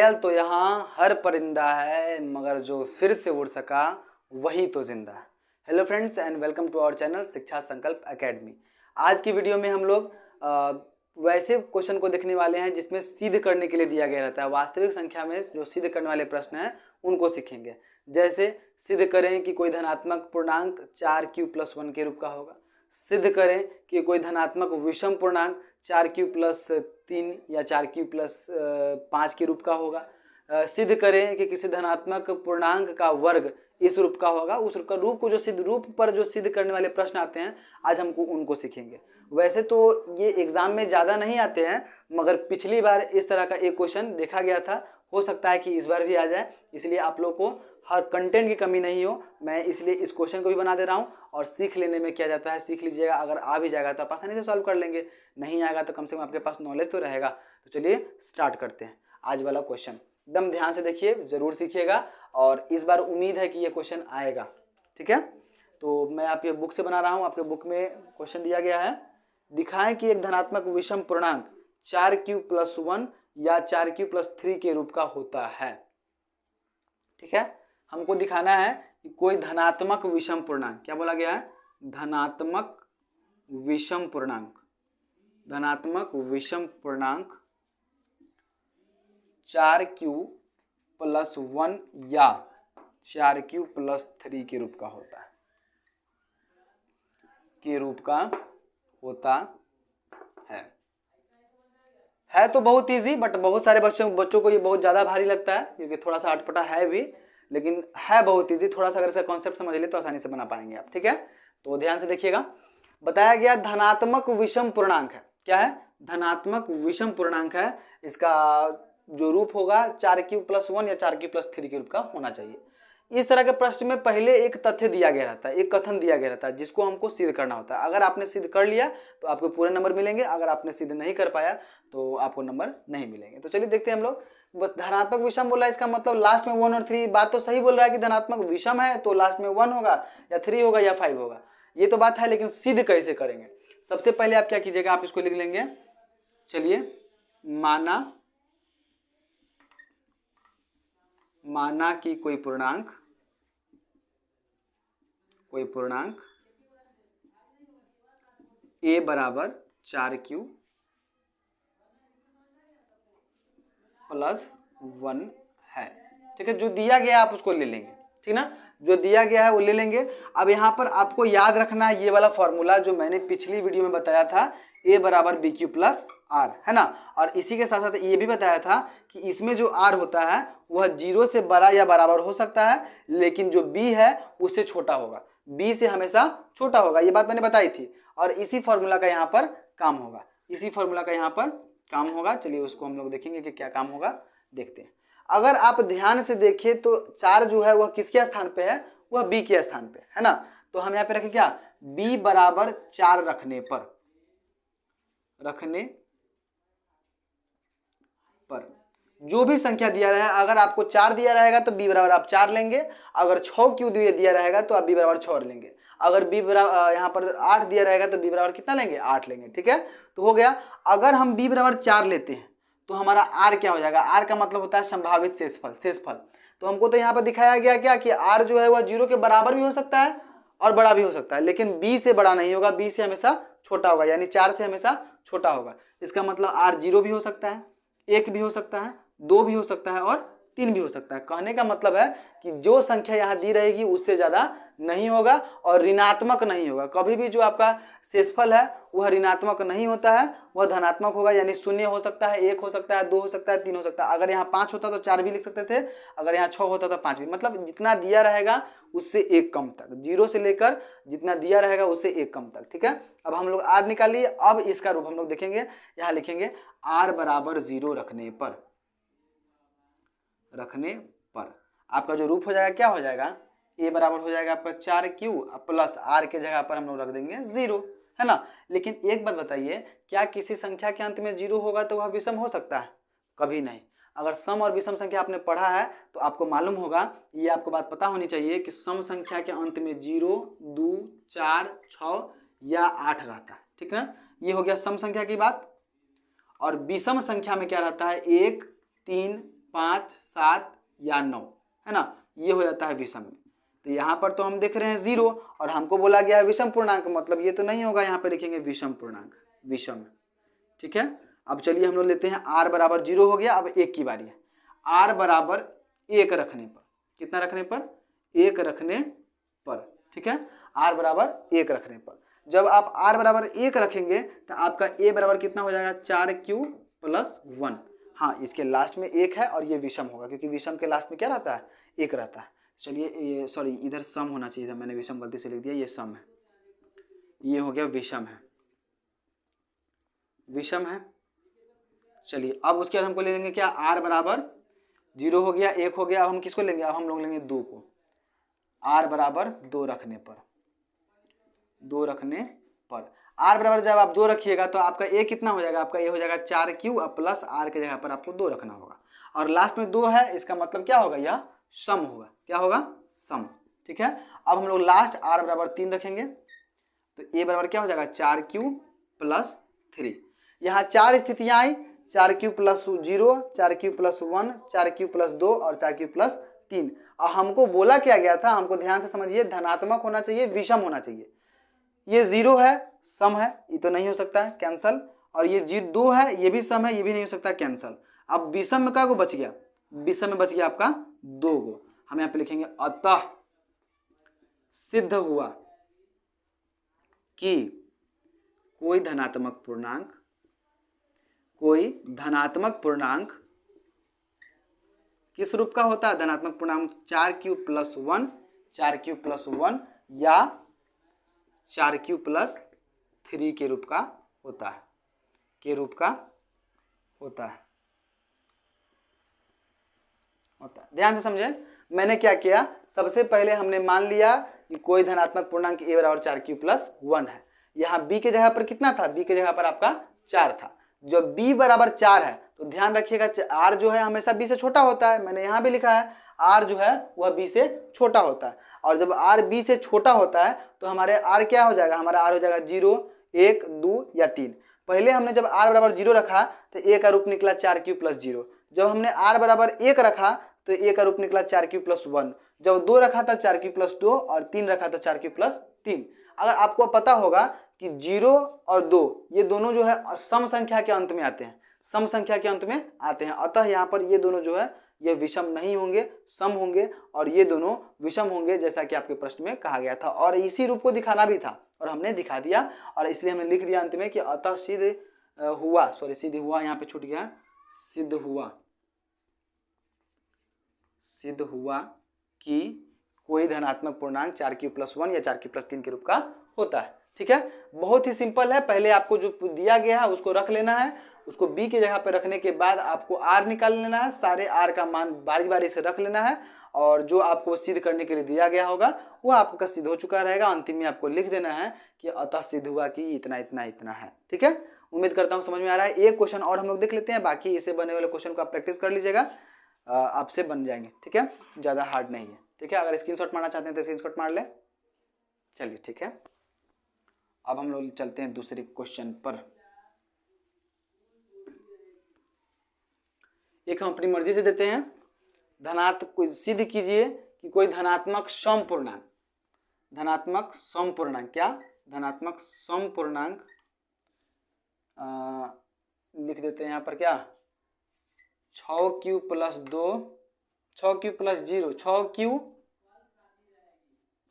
घायल तो यहाँ हर परिंदा है, मगर जो फिर से उड़ सका वही तो जिंदा है। Hello friends and welcome to our channel Shiksha Sankalp academy. आज की वीडियो में हम लोग वैसे क्वेश्चन को देखने वाले हैं जिसमें सिद्ध करने के लिए दिया गया रहता है। वास्तविक संख्या में जो सिद्ध करने वाले प्रश्न हैं उनको सीखेंगे। जैसे सिद्ध करें कि कोई धनात्मक पूर्णांक 4q+1 के रूप का होगा। सिद्ध करें कि कोई धनात्मक विषम पूर्णांक 4q+3 या 4q+5 के रूप का होगा। सिद्ध करें कि किसी धनात्मक पूर्णांक का वर्ग इस रूप का होगा। उस रूप का रूप को जो सिद्ध रूप पर जो सिद्ध करने वाले प्रश्न आते हैं आज हमको उनको सीखेंगे। वैसे तो ये एग्जाम में ज़्यादा नहीं आते हैं, मगर पिछली बार इस तरह का एक क्वेश्चन देखा गया था। हो सकता है कि इस बार भी आ जाए, इसलिए आप लोग को हर कंटेंट की कमी नहीं हो, मैं इसलिए इस क्वेश्चन को भी बना दे रहा हूँ। और सीख लेने में क्या जाता है, सीख लीजिएगा। अगर आ भी जाएगा तो आप आसानी से सॉल्व कर लेंगे, नहीं आएगा तो कम से कम आपके पास नॉलेज तो रहेगा। तो चलिए स्टार्ट करते हैं आज वाला क्वेश्चन। एकदम ध्यान से देखिए, जरूर सीखिएगा और इस बार उम्मीद है कि ये क्वेश्चन आएगा। ठीक है, तो मैं आपके बुक से बना रहा हूँ। आपके बुक में क्वेश्चन दिया गया है, दिखाएं कि एक धनात्मक विषम पूर्णांक 4q+1 या 4q+3 के रूप का होता है। ठीक है, हमको दिखाना है कि कोई धनात्मक विषम पूर्णांक, क्या बोला गया है, धनात्मक विषम पूर्णांक, धनात्मक विषम पूर्णांक 4q+1 या 4q+3 के रूप का होता है, के रूप का होता है तो बहुत इजी, बट बहुत सारे बच्चों को ये बहुत ज़्यादा भारी लगता है क्योंकि थोड़ा सा अटपटा है भी, लेकिन है बहुत इजी। थोड़ा सा अगर इसका कॉन्सेप्ट समझ ले तो आसानी से बना पाएंगे आप। ठीक है, तो ध्यान से देखिएगा। बताया गया धनात्मक विषम पूर्णांक है। क्या है, धनात्मक विषम पूर्णांक है। इसका जो रूप होगा 4q+1 या 4q+3 के रूप का होना चाहिए। इस तरह के प्रश्न में पहले एक तथ्य दिया गया रहता है, एक कथन दिया गया रहता है जिसको हमको सिद्ध करना होता है। अगर आपने सिद्ध कर लिया तो आपको पूरे नंबर मिलेंगे, अगर आपने सिद्ध नहीं कर पाया तो आपको नंबर नहीं मिलेंगे। तो चलिए देखते हैं हम लोग। धनात्मक विषम बोला है, इसका मतलब लास्ट में 1 और 3। बात तो सही बोल रहा है कि धनात्मक विषम है तो लास्ट में 1 होगा या 3 होगा या 5 होगा, ये तो बात है, लेकिन सिद्ध कैसे करेंगे। सबसे पहले आप क्या कीजिएगा, आप इसको लिख लेंगे। चलिए, माना कि कोई पूर्णांक a बराबर 4q+1 है। ठीक है, जो दिया गया आप उसको ले लेंगे। ठीक ना, जो दिया गया है वो ले लेंगे। अब यहाँ पर आपको याद रखना है ये वाला फॉर्मूला जो मैंने पिछली वीडियो में बताया था, a बराबर bq+r, है ना। और इसी के साथ साथ ये भी बताया था कि इसमें जो r होता है वह 0 से बड़ा या बराबर हो सकता है, लेकिन जो b है उससे छोटा होगा, b से हमेशा छोटा होगा। ये बात मैंने बताई थी। और इसी फॉर्मूला का यहाँ पर काम होगा, इसी फॉर्मूला का यहाँ पर काम होगा। चलिए उसको हम लोग देखेंगे कि क्या काम होगा, देखते हैं। अगर आप ध्यान से देखें तो 4 जो है वह किसके स्थान पे है, वह b के स्थान पे है ना। तो हम यहाँ पे रखें क्या, b बराबर 4 रखने पर जो भी संख्या दिया रहा है, अगर आपको 4 दिया रहेगा तो b बराबर आप 4 लेंगे। अगर 6q दिया रहेगा तो आप b बराबर 6 लेंगे। अगर b बराबर यहाँ पर 8 दिया रहेगा तो b बराबर कितना लेंगे, 8 लेंगे। ठीक है, तो हो गया। अगर हम b बराबर 4 लेते हैं तो हमारा r क्या हो जाएगा, r का मतलब होता है संभावित शेषफल। तो हमको तो यहाँ पर दिखाया गया क्या कि r जो है वह 0 के बराबर भी हो सकता है और बड़ा भी हो सकता है, लेकिन b से बड़ा नहीं होगा, b से हमेशा छोटा होगा, यानी 4 से हमेशा छोटा होगा। इसका मतलब r 0 भी हो सकता है, 1 भी हो सकता है, 2 भी हो सकता है और 3 भी हो सकता है। कहने का मतलब है कि जो संख्या यहाँ दी रहेगी उससे ज्यादा नहीं होगा और ऋणात्मक नहीं होगा। कभी भी जो आपका शेषफल है वह ऋणात्मक नहीं होता है, वह धनात्मक होगा। यानी 0 हो सकता है, 1 हो सकता है, 2 हो सकता है, 3 हो सकता है। अगर यहाँ 5 होता तो 4 भी लिख सकते थे, अगर यहाँ 6 होता तो 5 भी। मतलब जितना दिया रहेगा उससे 1 कम तक, 0 से लेकर जितना दिया रहेगा उससे 1 कम तक। ठीक है, अब हम लोग r निकालिए। अब इसका रूप हम लोग देखेंगे, यहाँ लिखेंगे r बराबर 0 रखने पर आपका जो रूप हो जाएगा क्या हो जाएगा, a बराबर हो जाएगा आपका 4q प्लस r के जगह पर हम लोग रख देंगे 0, है ना। लेकिन एक बात बताइए, क्या किसी संख्या के अंत में 0 होगा तो वह विषम हो सकता है? कभी नहीं। अगर सम और विषम संख्या आपने पढ़ा है तो आपको मालूम होगा, ये आपको बात पता होनी चाहिए कि सम संख्या के अंत में 0, 2, 4, 6 या 8 रहता है। ठीक है ना, ये हो गया सम संख्या की बात। और विषम संख्या में क्या रहता है, 1, 3, 5, 7 या 9, है ना, ये हो जाता है विषम में। तो यहाँ पर तो हम देख रहे हैं 0 और हमको बोला गया है विषम पूर्णांक, मतलब ये तो नहीं होगा, यहाँ पे लिखेंगे विषम पूर्णांक, विषम। ठीक है, अब चलिए हम लोग लेते हैं r बराबर 0 हो गया। अब 1 की बारी है। r बराबर 1 रखने पर, कितना रखने पर, 1 रखने पर, ठीक है, r बराबर 1 रखने पर जब आप r बराबर 1 रखेंगे तो आपका a बराबर कितना हो जाएगा, 4q प्लस 1। हाँ, इसके लास्ट में 1 है और ये विषम होगा, क्योंकि विषम के लास्ट में क्या रहता है, 1 रहता है। चलिए ये सॉरी, इधर सम होना चाहिए था, मैंने विषम गलती से लिख दिया, ये सम है, ये हो गया विषम है, विषम है। चलिए अब उसके बाद हमको ले लेंगे क्या, r बराबर 0 हो गया, 1 हो गया। अब हम किसको लेंगे, अब हम लोग लेंगे 2 को, r बराबर 2 रखने पर, 2 रखने पर r बराबर जब आप 2 रखिएगा तो आपका a कितना हो जाएगा, आपका a हो जाएगा 4q प्लस r के जगह पर आपको 2 रखना होगा, और लास्ट में 2 है, इसका मतलब क्या होगा, यह सम होगा। क्या होगा, सम। ठीक है, अब हम लोग लास्ट r बराबर 3 रखेंगे तो a बराबर क्या हो जाएगा, 4q प्लस 3। यहाँ 4 स्थितियाँ आई, 4q plus 0, 4q plus 1, 4q plus 2 और 4q प्लस 3। और हमको बोला क्या गया था, हमको ध्यान से समझिए, धनात्मक होना चाहिए, विषम होना चाहिए। ये 0 है, सम है, ये तो नहीं हो सकता है, कैंसल। और ये 2 है, ये भी सम है, ये भी नहीं हो सकता, कैंसल। अब विषम में क्या को बच गया, विषम में बच गया आपका 2 गो। हम यहाँ पे लिखेंगे अतः सिद्ध हुआ कि कोई धनात्मक पूर्णांक, कोई धनात्मक पूर्णांक किस रूप का होता है, धनात्मक पूर्णांक 4q प्लस 1, 4q प्लस 1 या 4q प्लस 3 के रूप का होता है, के रूप का होता है। ध्यान से समझे, मैंने क्या किया, सबसे पहले हमने मान लिया कि कोई धनात्मक पूर्णांक a बराबर 4q प्लस 1 है। यहाँ b के जगह पर कितना था, b के जगह पर आपका 4 था। जब b बराबर 4 है तो ध्यान रखिएगा, r जो है हमेशा b से छोटा होता है, मैंने यहाँ भी लिखा है r जो है वह b से छोटा होता है। और जब r b से छोटा होता है तो हमारे r क्या हो जाएगा, हमारा r हो जाएगा 0, 1, 2 या 3। पहले हमने जब r बराबर 0 रखा तो a का रूप निकला 4q प्लस 0। जब हमने r बराबर 1 रखा तो a का रूप निकला 4q प्लस 1। जब 2 रखा था 4q प्लस 2 और 3 रखा था 4q प्लस 3। अगर आपको पता होगा कि 0 और 2 ये दोनों जो है सम संख्या के अंत में आते हैं, सम संख्या के अंत में आते हैं, अतः यहाँ पर ये दोनों जो है ये विषम नहीं होंगे, सम होंगे, और ये दोनों विषम होंगे, जैसा कि आपके प्रश्न में कहा गया था। और इसी रूप को दिखाना भी था और हमने दिखा दिया, और इसलिए हमने लिख दिया अंत में कि अतः सिद्ध हुआ, सॉरी सिद्ध हुआ यहाँ पे छूट गया, सिद्ध हुआ, सिद्ध हुआ कि कोई धनात्मक पूर्णांक 4q प्लस 1 या 4q प्लस 3 के रूप का होता है। ठीक है, बहुत ही सिंपल है। पहले आपको जो दिया गया है उसको रख लेना है, उसको b की जगह पर रखने के बाद आपको r निकाल लेना है, सारे r का मान बारी बारी से रख लेना है, और जो आपको सिद्ध करने के लिए दिया गया होगा वो आपका सिद्ध हो चुका रहेगा। अंतिम में आपको लिख देना है कि अतः सिद्ध हुआ कि इतना इतना इतना है। ठीक है, उम्मीद करता हूँ समझ में आ रहा है। एक क्वेश्चन और हम लोग देख लेते हैं, बाकी इसे बनने वाले क्वेश्चन को आप प्रैक्टिस कर लीजिएगा, आपसे बन जाएंगे। ठीक है, ज़्यादा हार्ड नहीं है। ठीक है, अगर स्क्रीनशॉट मारना चाहते हैं तो स्क्रीनशॉट मार ले। चलिए ठीक है, अब हम लोग चलते हैं दूसरे क्वेश्चन पर। एक हम अपनी मर्जी से देते हैं, कोई सिद्ध कीजिए कि कोई धनात्मक सम पूर्णांक, धनात्मक सम पूर्णांक, क्या धनात्मक सम पूर्णांक लिख देते हैं यहाँ पर, क्या 6q plus 2, 6q plus 0,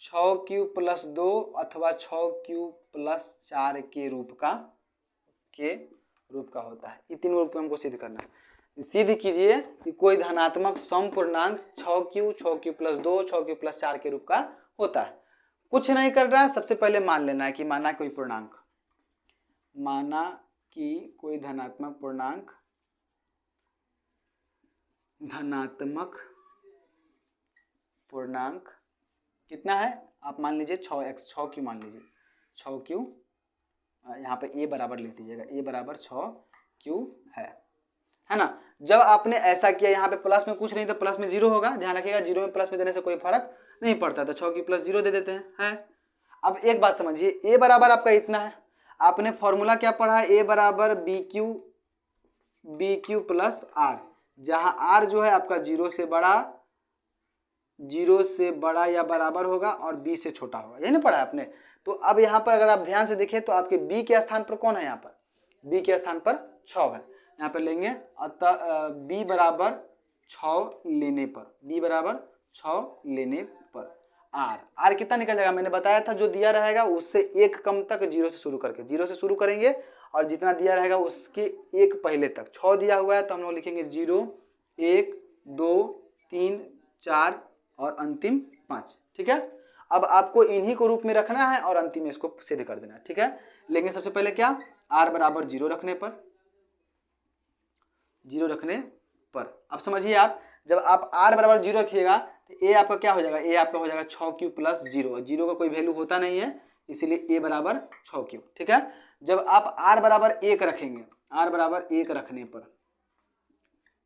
6q plus 2 अथवा 6q प्लस 4 के रूप का होता है। ये तीनों रूप में हमको सिद्ध करना है। सिद्ध कीजिए कि कोई धनात्मक सम पूर्णांक 6q प्लस 2, 6q प्लस 4 के रूप का होता है। कुछ नहीं कर रहा है, सबसे पहले मान लेना है कि माना कोई पूर्णांक, माना कि कोई धनात्मक पूर्णांक, धनात्मक पूर्णांक कितना है, आप मान लीजिए 6x, 6q मान लीजिए, 6q, यहाँ पे a बराबर लिख दीजिएगा, a बराबर 6q है ना। जब आपने ऐसा किया, यहाँ पे प्लस में कुछ नहीं तो प्लस में 0 होगा, ध्यान रखिएगा, 0 में प्लस में देने से कोई फर्क नहीं पड़ता, तो 6q प्लस 0 दे देते हैं। अब एक बात समझिए, a बराबर आपका इतना है, आपने फॉर्मूला क्या पढ़ा है, a बराबर bq प्लस r, जहां आर जो है आपका 0 से बड़ा या बराबर होगा और बी से छोटा होगा। यही नहीं पढ़ा है आपने? तो अब यहाँ पर अगर आप ध्यान से देखें तो आपके बी के स्थान पर कौन है? यहाँ पर बी के स्थान पर 6 है। यहाँ पर लेंगे, अतः बी बराबर 6 लेने पर, बी बराबर 6 लेने पर आर कितना निकल जाएगा? मैंने बताया था जो दिया रहेगा उससे एक कम तक 0 से शुरू करके, 0 से शुरू करेंगे और जितना दिया रहेगा उसके एक पहले तक। 6 दिया हुआ है तो हम लोग लिखेंगे 0, 1, 2, 3, 4 और अंतिम 5। ठीक है, अब आपको इन्हीं को रूप में रखना है और अंतिम में इसको सिद्ध कर देना है। ठीक है, लेंगे सबसे पहले क्या? आर बराबर 0 रखने पर, 0 रखने पर। अब समझिए आप, जब आप r बराबर 0 रखिएगा तो a आपका क्या हो जाएगा? a आपका हो जाएगा 6 प्लस 0। 0 का कोई वैल्यू होता नहीं है, इसीलिए a बराबर 6। ठीक है, जब आप r बराबर 1 रखेंगे, r बराबर 1 रखने पर,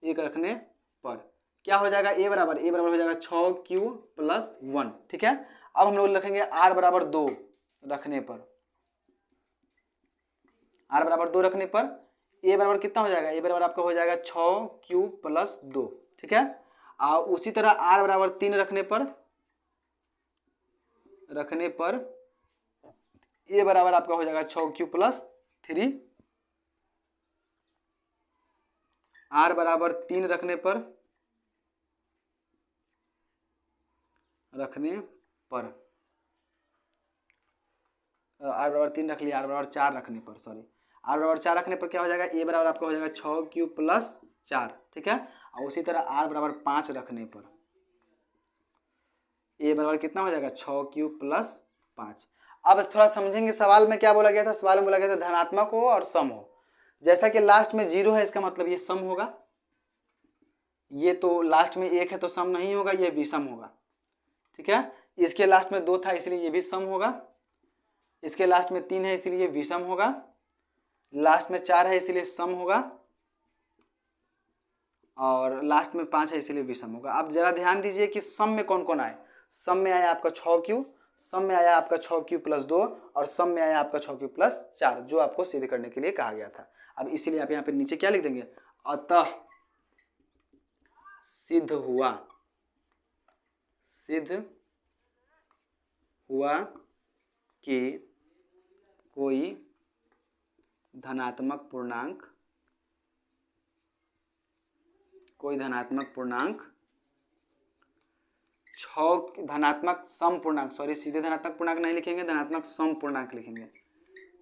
1 रखने पर क्या हो जाएगा? a बराबर हो जाएगा 6 प्लस 1। ठीक है, अब हम लोग रखेंगे r बराबर 2 रखने पर, r बराबर 2 रखने पर a बराबर कितना हो जाएगा? a बराबर आपका हो जाएगा 6 प्लस 2। ठीक है, और उसी तरह r बराबर 3 रखने पर a बराबर आपका हो जाएगा 6 प्लस 3। r बराबर 3 रखने पर r बराबर 3 रख लिया, r बराबर 4 रखने पर, सॉरी, r बराबर 4 रखने पर क्या हो जाएगा? a बराबर आपका हो जाएगा 6 प्लस 4। ठीक है, और उसी तरह r बराबर 5 रखने पर a बराबर कितना हो जाएगा? 6 प्लस 5। अब थोड़ा समझेंगे सवाल में क्या बोला गया था। सवाल में बोला गया था धनात्मक हो और सम हो। जैसा कि लास्ट में 0 है, इसका मतलब ये सम होगा। ये तो लास्ट में 1 है तो सम नहीं होगा, ये विषम होगा। ठीक है, इसके लास्ट में 2 था इसलिए ये भी सम होगा। इसके लास्ट में 3 है इसलिए विषम होगा। लास्ट में 4 है इसलिए सम होगा, और लास्ट में 5 है इसलिए विषम होगा। आप जरा ध्यान दीजिए कि सम में कौन कौन आए। सम में आया आपका 6, सम में आया आपका 6 प्लस 2 और सम में आया आपका 6 प्लस 4, जो आपको सिद्ध करने के लिए कहा गया था। अब इसीलिए आप यहाँ पे नीचे क्या लिख देंगे? अतः सिद्ध हुआ कि कोई धनात्मक पूर्णांक धनात्मक सम पूर्णांक, सॉरी सीधे धनात्मक पूर्णांक नहीं लिखेंगे, धनात्मक सम पूर्णांक लिखेंगे।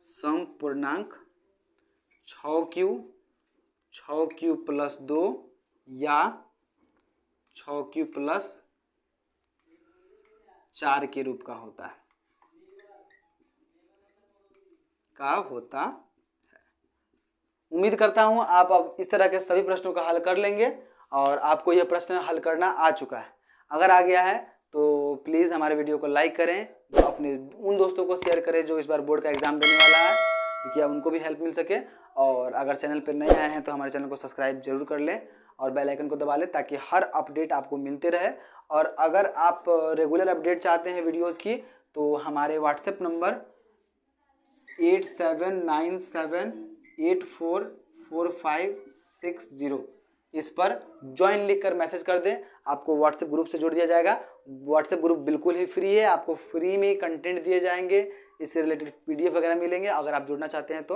सम पूर्णांक 6 प्लस 2 या 6 प्लस 4 के रूप का होता है, उम्मीद करता हूं आप अब इस तरह के सभी प्रश्नों का हल कर लेंगे और आपको यह प्रश्न हल करना आ चुका है। अगर आ गया है तो प्लीज़ हमारे वीडियो को लाइक करें, अपने उन दोस्तों को शेयर करें जो इस बार बोर्ड का एग्जाम देने वाला है, क्योंकि उनको भी हेल्प मिल सके। और अगर चैनल पर नए आए हैं तो हमारे चैनल को सब्सक्राइब जरूर कर लें और बेल आइकन को दबा लें, ताकि हर अपडेट आपको मिलते रहे। और अगर आप रेगुलर अपडेट चाहते हैं वीडियोज़ की, तो हमारे व्हाट्सएप नंबर 8797844560 इस पर ज्वाइन लिखकर मैसेज कर दें, आपको व्हाट्सएप ग्रुप से जोड़ दिया जाएगा। व्हाट्सएप ग्रुप बिल्कुल ही फ्री है, आपको फ्री में कंटेंट दिए जाएंगे, इससे रिलेटेड PDF वगैरह मिलेंगे। अगर आप जुड़ना चाहते हैं तो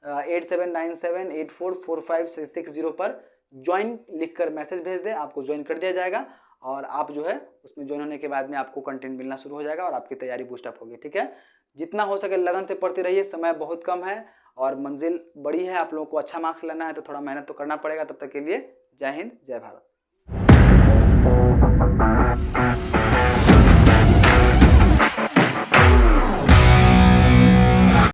8797844560 पर ज्वाइन लिखकर मैसेज भेज दें, आपको ज्वाइन कर दिया जाएगा। और आप जो है उसमें ज्वाइन होने के बाद में आपको कंटेंट मिलना शुरू हो जाएगा और आपकी तैयारी बूस्टअप होगी। ठीक है, जितना हो सके लगन से पढ़ते रहिए, समय बहुत कम है और मंजिल बड़ी है। आप लोगों को अच्छा मार्क्स लाना है तो थोड़ा मेहनत तो करना पड़ेगा। तब तक के लिए जय हिंद, जय भारत।